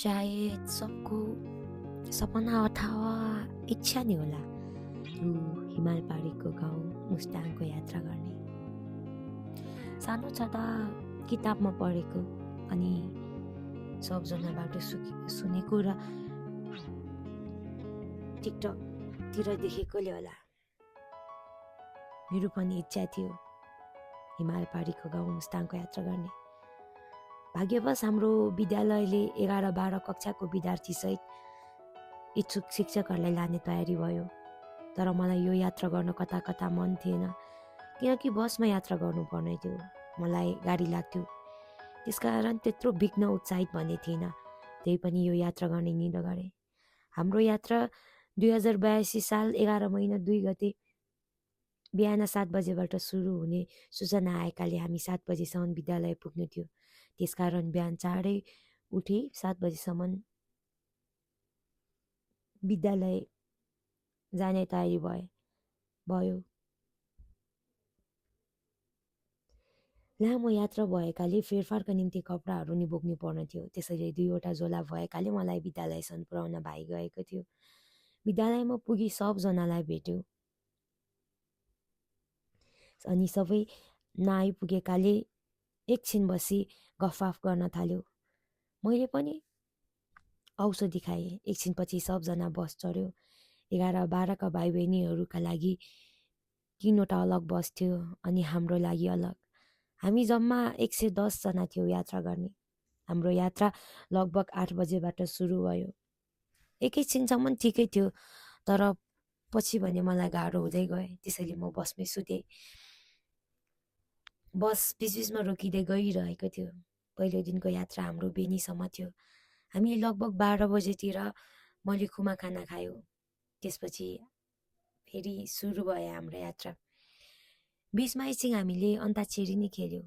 शायद सबको सपना अथवा इच्छा नै होला यो हिमाल पारीको गाउँ मुस्ताङको यात्रा गर्ने। सानो छँदा किताबमा पढेको अनि सबजनाबाट सुनेको र टिकटकतिर देखेकोले होला मेरो पनि इच्छा थियो हिमाल पारीको गाउँ मुस्ताङको यात्रा गर्ने। भाग्यवश हाम्रो विद्यालयले 11-12 कक्षाको विद्यार्थीसहित इच्छुक शिक्षकहरूलाई लाने तयारी भयो। तर मलाई यो यात्रा गर्न कता कता मन थिएन किनकि बसमा यात्रा गर्नुपर्ने थियो, मलाई गाडी लाग्थ्यो। त्यसकारण त्यत्रो विघ्न उत्साहित भन्ने थिएन, त्यही पनि यो यात्रा गर्ने निर्णय गरेँ। हाम्रो यात्रा 2082 साल 11 महिना 2 गते बिहान 7 बजेबाट सुरु हुने सूचना आएकाले हामी 7 बजेसम्म विद्यालय पुग्नु थियो। त्यसकारण बिहान चाँडै उठी 7 बजेसम्म विद्यालय जाने तयारी भयो। लामो यात्रा भएकाले फेरफारका निम्ति कपडाहरू नि बोक्नु पर्ने थियो। त्यसैले 2वटा झोला भएकाले मलाई विद्यालयसम्म पुर्याउन भाइ गएको थियो। विद्यालयमा पुगी सबजनालाई भेट्यो अनि सबै नआइपुगेकाले एकछिन बसी गफाफ गर्न थाल्यो। मैले पनि औषधि खाएँ। एकछिनपछि सबजना बस चढ्यो। 11-12 का भाइ बहिनीहरूका लागि 3वटा अलग बस थियो अनि हाम्रो लागि अलग। हामी जम्मा 110 जना थियौँ यात्रा गर्ने। हाम्रो यात्रा लगभग 8 बजेबाट सुरु भयो। एकैछिनसम्म ठिकै थियो, तर पछि भने मलाई गाह्रो हुँदै गयो। त्यसैले म बसमै सुतेँ। बस बिचबिचमा रोकिँदै गइरहेको थियो। पहिलो दिनको यात्रा हाम्रो बेनीसम्म थियो। हामी लगभग 12 बजेतिर मलिखुमा खाना खायौँ। त्यसपछि फेरि सुरु भयो हाम्रो यात्रा। बिचमा एकछिन हामीले अन्ताक्षरी नै खेल्यौँ।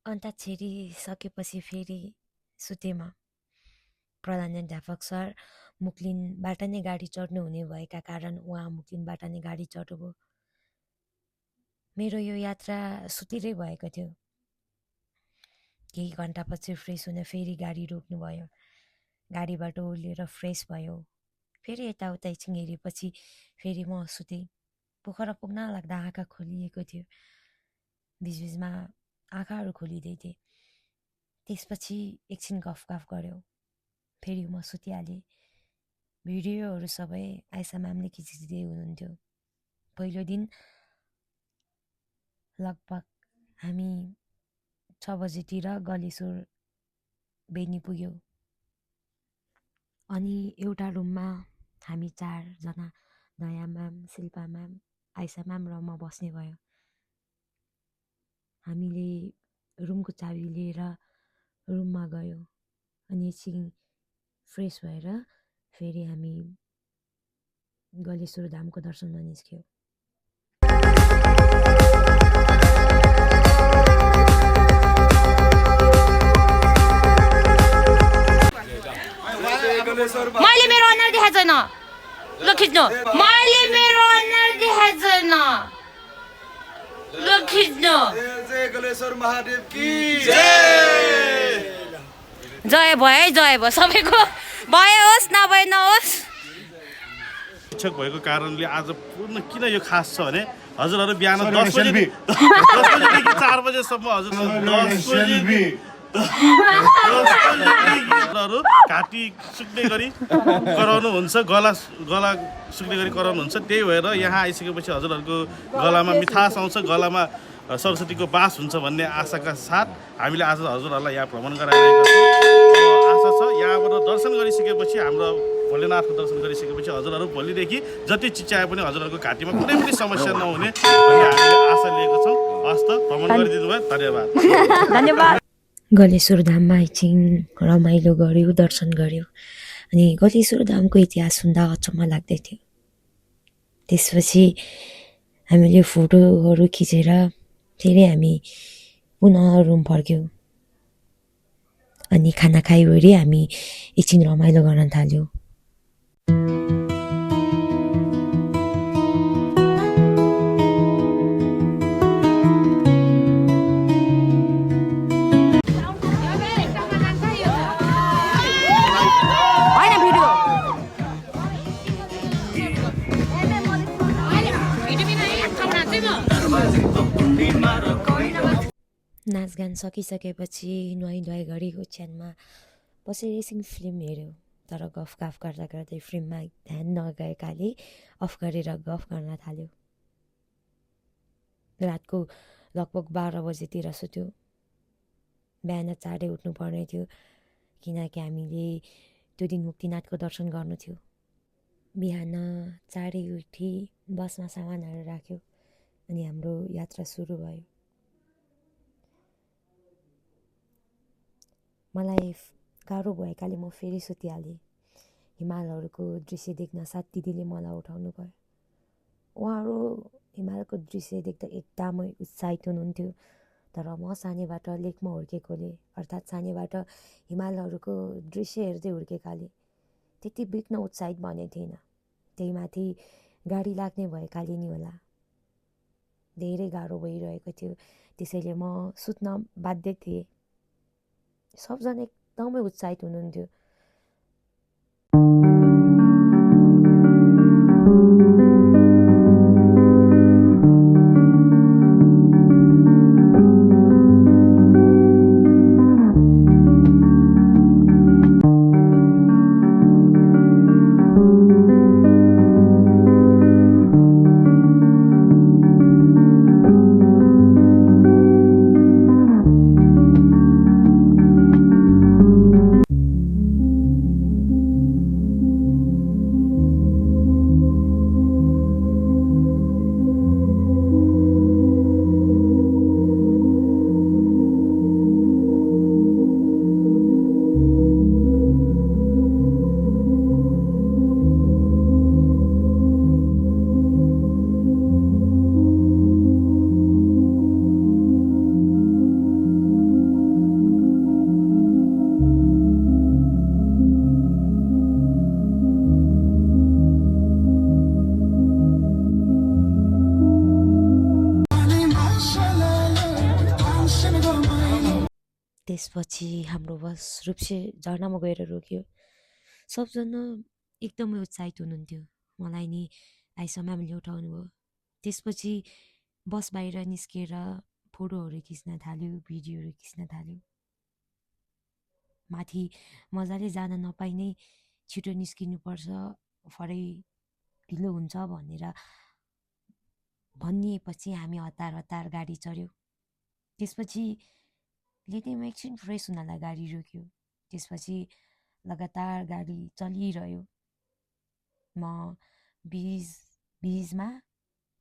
अन्ताक्षरी सकेपछि फेरि सुतेमा प्रधानाध्यापक सर मुक्लिनबाट नै गाडी चढ्नु हुने भएका कारण उहाँ मुक्लिनबाट नै गाडी चढ्नुभयो। मेरो यो यात्रा सुतिरै भएको थियो। केही घन्टापछि फ्रेस हुन फेरि गाडी रोक्नुभयो। गाडीबाट ओर्लिएर फ्रेस भयो। फेरि यताउता एकछिन हेरेपछि फेरि म सुतेँ। पोखरा पुग्न लाग्दा आँखा खोलिएको थियो। बिचबिचमा आँखाहरू खोलिँदै थिए। त्यसपछि एकछिन गफ गऱ्यौँ। फेरि म सुतिहालेँ। भिडियोहरू सबै आइसा म्यामले खिचिदिँदै हुनुहुन्थ्यो। पहिलो दिन लगभग हामी 6 बजेतिर गलेश्वर बेनी पुग्यौँ। अनि एउटा रुममा हामी 4 जना, Daya ma'am, Shilpa ma'am, Aisha ma'am र म बस्ने भयो। हामीले रुमको चाबी लिएर रुममा गयौँ अनि एकछिन फ्रेस भएर फेरि हामी गलेश्वर धामको दर्शनमा निस्क्यौँ। मैले मेरो अनुहार देखाएको छैन। ल खिच्नु। मैले मेरो अनुहार देखाएको छैन। ल खिच्नु। जय गलेश्वर महादेव की जय भयो, जय भयो। सबैको भए होस् नभए नहोस्। शिक्षक भएको कारणले आज पूर्ण किन यो खास छ भने हजुरहरू बिहान 10 बजेदेखि 4 बजेसम्म हजुरहरू घाँटी सुक्ने गरी कराउनुहुन्छ, गला सुक्ने गरी कराउनुहुन्छ। त्यही भएर यहाँ आइसकेपछि हजुरहरूको गलामा मिठास आउँछ, गलामा सरस्वतीको बास हुन्छ भन्ने आशाका साथ हामीले आज हजुरहरूलाई यहाँ भ्रमण गराइरहेका छौँ। आशा छ यहाँबाट दर्शन गरिसकेपछि हाम्रो भोलेनाथको दर्शन गरिसकेपछि हजुरहरू भोलिदेखि जति चिच्याए पनि हजुरहरूको घाँटीमा कुनै पनि समस्या नहुने भन्ने हामीले आशा लिएको छौँ। हस्त भ्रमण गरिदिनु भयो, धन्यवाद। धन्यवाद। गलेश्वर धाममा एकछिन रमाइलो गऱ्यो, दर्शन गऱ्यो। अनि गलेश्वर धामको इतिहास सुन्दा अचम्म लाग्दै थियो। त्यसपछि हामीले फोटोहरू खिचेर फेरि हामी पुनः रुम फर्क्यौँ। अनि खाना खाइवरी हामी एकछिन रमाइलो गर्न थाल्यौँ। नाचगान सकिसकेपछि नुहाइ गरी ओछ्यानमा बसेर एकछिन फिल्म हेऱ्यो। तर गफ गर्दा गर्दै फिल्ममा ध्यान नगएकाले अफ गरेर गफ गर्न थाल्यो। रातको लगभग 12 बजेतिर सुत्यो। बिहान चाँडै उठ्नुपर्ने थियो किनकि हामीले त्यो दिन मुक्तिनाथको दर्शन गर्नु थियो। बिहान चाँडै उठी बसमा सामानहरू राख्यो अनि हाम्रो यात्रा सुरु भयो। मलाई गाह्रो भएकाले म फेरि सुतिहालेँ। हिमालहरूको दृश्य देख्न साथ दिदीले मलाई उठाउनु भयो। उहाँहरू हिमालको दृश्य देख्दा एकदमै उत्साहित हुनुहुन्थ्यो। तर म सानैबाट लेकमा हुर्केकोले अर्थात् सानैबाट हिमालहरूको दृश्य हेर्दै हुर्केकाले त्यति बित्न उत्साहित बने थिएन। त्यही माथि गाडी लाग्ने भएकाले नि होला धेरै गाह्रो भइरहेको थियो। त्यसैले म सुत्न बाध्य थिएँ। सबजना एकदमै उत्साहित हुनुहुन्थ्यो। त्यसपछि हाम्रो बस रूपसे झर्नामा गएर रोक्यो। सबजना एकदमै उत्साहित हुनुहुन्थ्यो। मलाई नि आइसम्मले उठाउनु भयो। त्यसपछि बस बाहिर निस्केर फोटोहरू खिच्न थाल्यो, भिडियोहरू खिच्न थाल्यो। माथि मजाले जान नपाइ नै छिटो निस्किनुपर्छ, फरै ढिलो हुन्छ भनेर भनिएपछि हामी हतार गाडी चढ्यौँ। त्यसपछि लेटेमा एकछिन फ्रेस हुनलाई गाडी रोक्यो। त्यसपछि लगातार गाडी चलिरह्यो। म बिचमा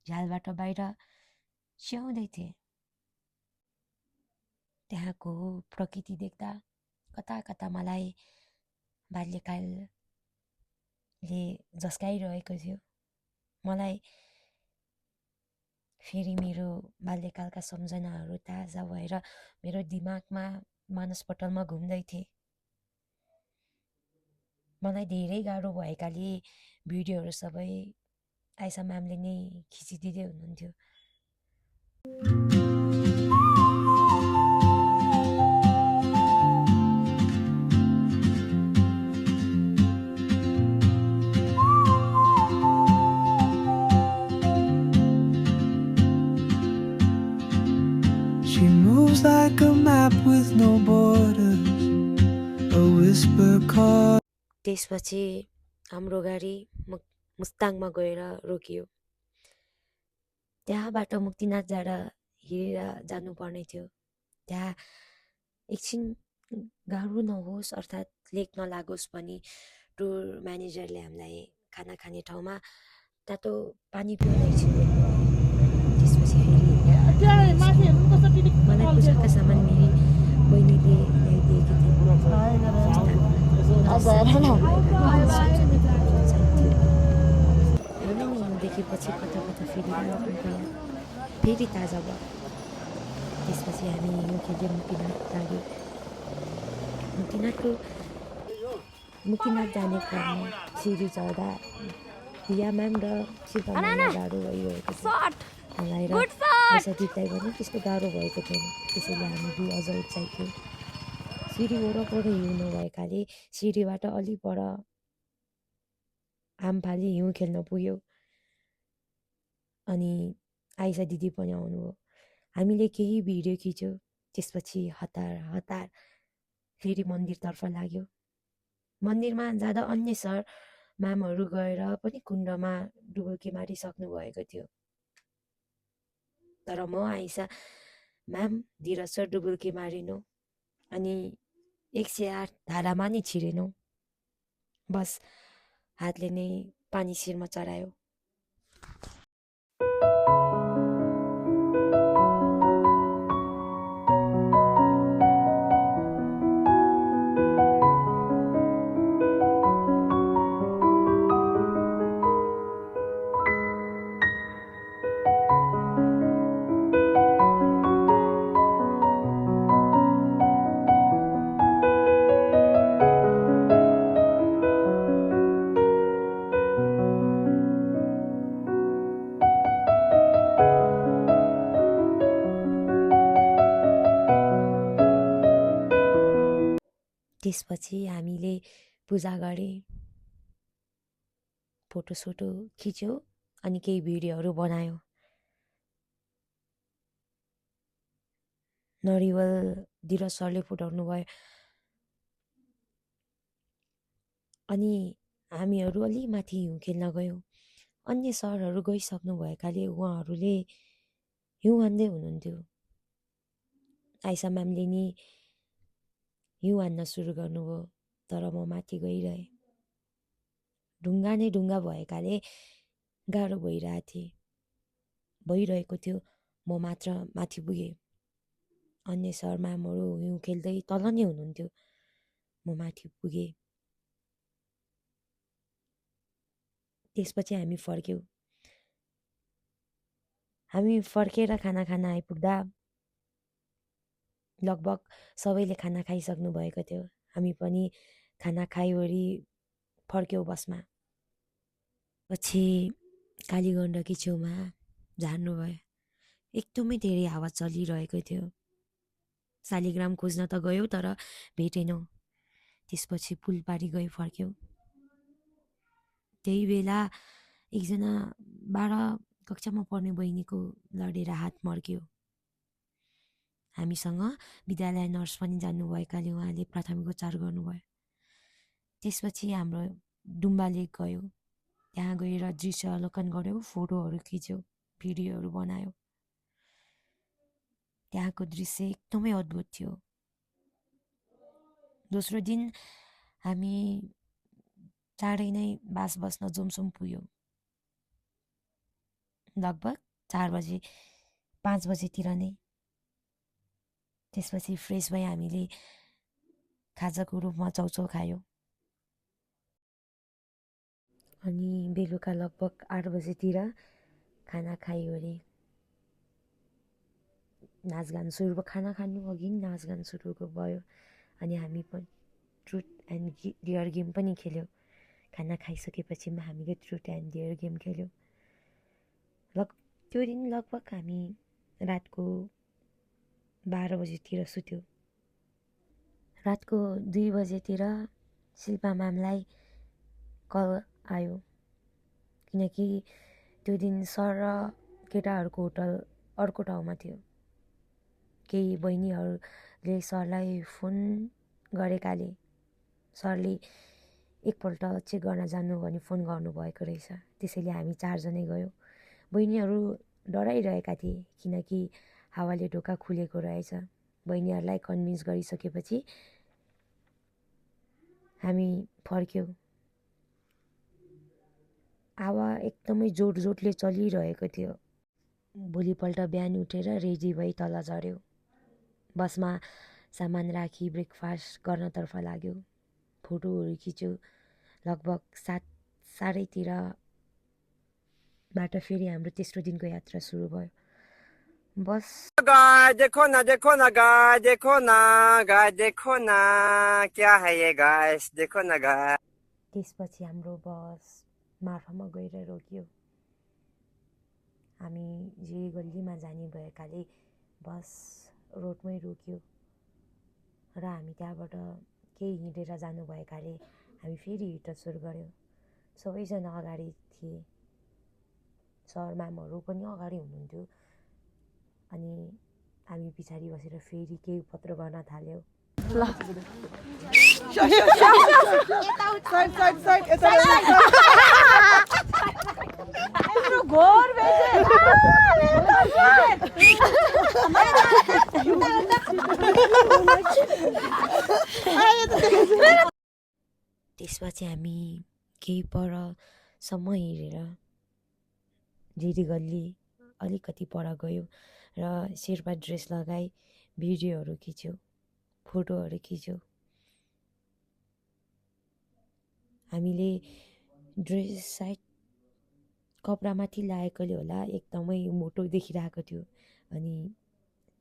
झ्यालबाट बाहिर स्याउँदै थिएँ। त्यहाँको प्रकृति देख्दा कता कता मलाई बाल्यकालले झस्काइरहेको थियो। मलाई फेरि मेरो बाल्यकालका सम्झनाहरू ताजा भएर मेरो दिमागमा मानसपटलमा घुम्दै थिए। मलाई धेरै गाह्रो भएकाले भिडियोहरू सबै आइसा म्यामले नै खिचिदिँदै हुनुहुन्थ्यो। She moves like a map with no borders, a whisper call. त्यसपछि हाम्रो गाडी मुस्ताङमा गएर रोकियो। त्यहाँबाट मुक्तिनाथ जाँदा हिँडेर जानुपर्ने थियो। त्यहाँ एकछिन गाह्रो नहोस् अर्थात् लेक नलागोस् भनी टुर म्यानेजरले हामीलाई खाना खाने ठाउँमा तातो पानी पिउन एकछिन बोल्नुभयो। त्यसपछि फेरि मलाई पूजाका सामान मेरी बहिनीले ल्याइदिएकी थिइन्। देखेपछि कता कता फेरि बालकनको याद फेरि ताजा भयो। त्यसपछि हामी हिउँ खेल्दै मुक्तिनाथ लाग्यो। मुक्तिनाथ जाने क्रममा सिँढी चढ्दा दिया म्याम र शिल्पा म्यामलाई गाह्रो भइरहेको थियो। मलाई र पैसा दिँदै भने त्यस्तो गाह्रो भएको थिएन, त्यसैले हामी दुई अझ उत्साहित थियौँ। सिँढी वरपर हिउँ नभएकाले सिँढीबाट अलि पर आमफाली हिउँ खेल्न पुग्यौँ। अनि आइसा दिदी पनि आउनुभयो। हामीले केही भिडियो खिच्यौँ। त्यसपछि हतार फेरि मन्दिरतर्फ लाग्यो। मन्दिरमा जाँदा अन्य सर म्यामहरू गएर पनि कुण्डमा डुबुल्की मारिसक्नु भएको थियो। तर म आइसा म्याम धीरज सर डुबुल्की मारिनौ अनि 108 धारामा नि छिरेनौ। बस हातले नै पानी शिरमा चढायो। त्यसपछि हामीले पूजा गरे, फोटोसोटो खिच्यो अनि केही भिडियोहरू बनायो। नरिवल धीरज सरले फुटाउनु भयो। अनि हामीहरू अलि माथि हिउँ खेल्न गयौँ। अन्य सरहरू गइसक्नु भएकाले उहाँहरूले हिउँ हान्दै हुनुहुन्थ्यो। आइसा म्यामले नि हिउँ हान्न सुरु गर्नुभयो, तर म माथि गइरहेँ। ढुङ्गा नै ढुङ्गा भएकाले गाह्रो भइरहेको थियो। म मात्र माथि पुगेँ। अन्य सर म्यामहरू हिउँ खेल्दै तल नै हुनुहुन्थ्यो। म माथि पुगेँ। त्यसपछि हामी फर्क्यौँ। हामी फर्केर खाना खान आइपुग्दा लगभग सबैले खाना खाइसक्नु भएको थियो। हामी पनि खाना खाइवरी फर्क्यौँ बसमा। पछि कालीगण्डकी छेउमा झार्नु भयो। एकदमै धेरै हावा चलिरहेको थियो। शालिग्राम खोज्न त गयौँ तर भेटेनौँ। त्यसपछि पुलपारी गई फर्क्यौँ। त्यही बेला एकजना 12 कक्षामा पढ्ने बहिनीको लडेर हात मर्क्यो। हामीसँग विद्यालय नर्स पनि जान्नुभएकाले उहाँले प्राथमिक उपचार गर्नुभयो। त्यसपछि हाम्रो डुम्बा लेक गयौँ। त्यहाँ गएर दृश्य अवलोकन गऱ्यौँ, फोटोहरू खिच्यौँ, भिडियोहरू बनायौँ। त्यहाँको दृश्य एकदमै अद्भुत थियो। दोस्रो दिन हामी चाँडै नै बास बस्न जोमसोम पुग्यौँ। लगभग 4 बजे 5 बजेतिर नै। त्यसपछि फ्रेस भई हामीले खाजाको रूपमा चाउचाउ खायौँ। अनि बेलुका लगभग 8 बजेतिर खाना खाइवरी नाचगान सुरु भयो। खाना खानु अघि नाचगान सुरु भयो। अनि हामी पनि ट्रुथ एन्ड डेयर गेम पनि खेल्यौँ। खाना खाइसकेपछि हामीले ट्रुथ एन्ड डेयर गेम खेल्यौँ। त्यो दिन लगभग हामी रातको 12 बजेतिर सुत्यौँ। रातको 2 बजेतिर शिल्पा म्यामलाई कल आयो, किनकि त्यो दिन सर र केटाहरूको होटल अर्को ठाउँमा थियो। केही बहिनीहरूले सरलाई फोन गरेकाले सरले एकपल्ट चेक गर्न जानु भनी फोन गर्नुभएको रहेछ। त्यसैले हामी 4 जनै गयौँ। बहिनीहरू डराइरहेका थिए, किनकि हावाले ढोका खुलेको रहेछ। बहिनीहरूलाई कन्भिन्स गरिसकेपछि हामी फर्क्यौँ। हावा एकदमै जोडले चलिरहेको थियो। भोलिपल्ट बिहान उठेर रेडी भई तल झऱ्यो। बसमा सामान राखी ब्रेकफास्ट गर्नतर्फ लाग्यो। फोटोहरू खिच्यो। लगभग 7:30बाट फेरि हाम्रो तेस्रो दिनको यात्रा सुरु भयो। बस गाय देखो ना गाय देखो ना क्या है ये गाय देखो ना गाय। त्यसपछि हाम्रो बस मार्फामा गएर रोक्यो। हामी जे गल्लीमा जाने भएकाले बस रोडमै रोक्यो र हामी त्यहाँबाट केही हिँडेर जानु भएकाले हामी फेरि हिँड्न सुरु गऱ्यौँ। सबैजना अगाडि थिए। सर म्यामहरू पनि अगाडि हुनुहुन्थ्यो। अनि हामी पछाडि बसेर फेरि केही पत्र गर्न थाल्यौँ। त्यसपछि हामी केही परसम्म हिँडेर जेरी गल्ली अलिकति पर गयो र शेर्पा ड्रेस लगाई भिडियोहरू खिच्यो, फोटोहरू खिच्यो। हामीले ड्रेस सायद कपडामाथि लगाएकोले होला एकदमै मोटो देखिरहेको थियो। अनि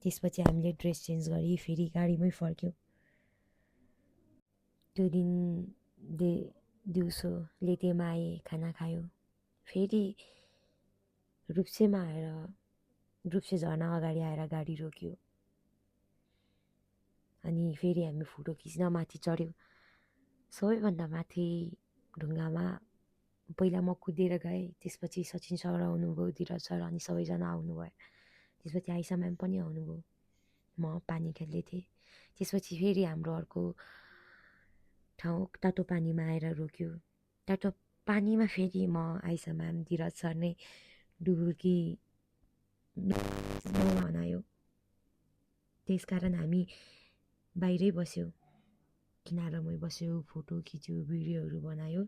त्यसपछि हामीले ड्रेस चेन्ज गरी फेरि गाडीमै फर्क्यौँ। त्यो दिन दिउँसो लेतेमा आए, खाना खायो। फेरि रुप्सेमा आएर रुप्से झर्ना अगाडि आएर गाडी रोक्यो। अनि फेरि हामी फोटो खिच्न माथि चढ्यौँ। सबैभन्दा माथि ढुङ्गामा पहिला म कुदेर गएँ। त्यसपछि सचिन सर आउनुभयो, धीरज सर, अनि सबैजना आउनुभयो। त्यसपछि आइसा म्याम पनि आउनुभयो। म पानी खेल्दै थिएँ। त्यसपछि फेरि हाम्रो अर्को ठाउँ तातो पानीमा आएर रोक्यो। तातो पानीमा फेरि म, आइसा म्याम, धीरज सर नै डुबुल्की बनायो। त्यसकारण हामी बाहिरै बस्यौँ, किनारामै बस्यौँ, फोटो खिच्यो, भिडियोहरू बनायो।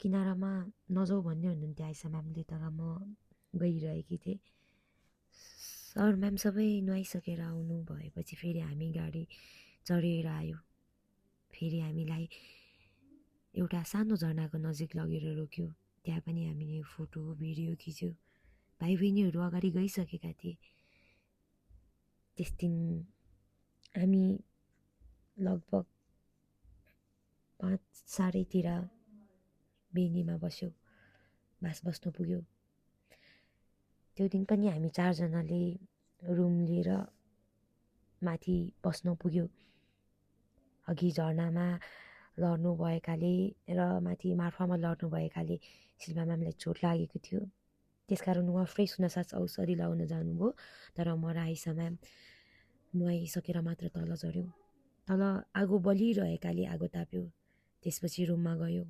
किनारामा नजाऊ भन्ने हुनुहुन्थ्यो आइसा म्यामले, तर म गइरहेकी थिएँ। सर म्याम सबै नुहाइसकेर आउनु भएपछि फेरि हामी गाडी चढेर आयो। फेरि हामीलाई एउटा सानो झरनाको नजिक लगेर रोक्यो। त्यहाँ पनि हामीले फोटो भिडियो खिच्यो। भाइ बहिनीहरू अगाडि गइसकेका थिए। त्यस दिन हामी लगभग 5:30तिर बेनीमा बस्यौँ, बास बस्नु पुग्यो। त्यो दिन पनि हामी 4जनाले रुम लिएर माथि बस्नु पुग्यो। अघि झरनामा लड्नु भएकाले र माथि मार्फामा लड्नु भएकाले शिल्पा म्यामलाई चोट लागेको थियो। त्यसकारण उहाँ फ्रेस हुनसाथ औषधि लगाउन जानुभयो। तर म र आइसा म्याम नुहाइसकेर मात्र तल झऱ्यौँ। तल आगो बलिरहेकाले आगो ताप्यो। त्यसपछि रुममा गयो।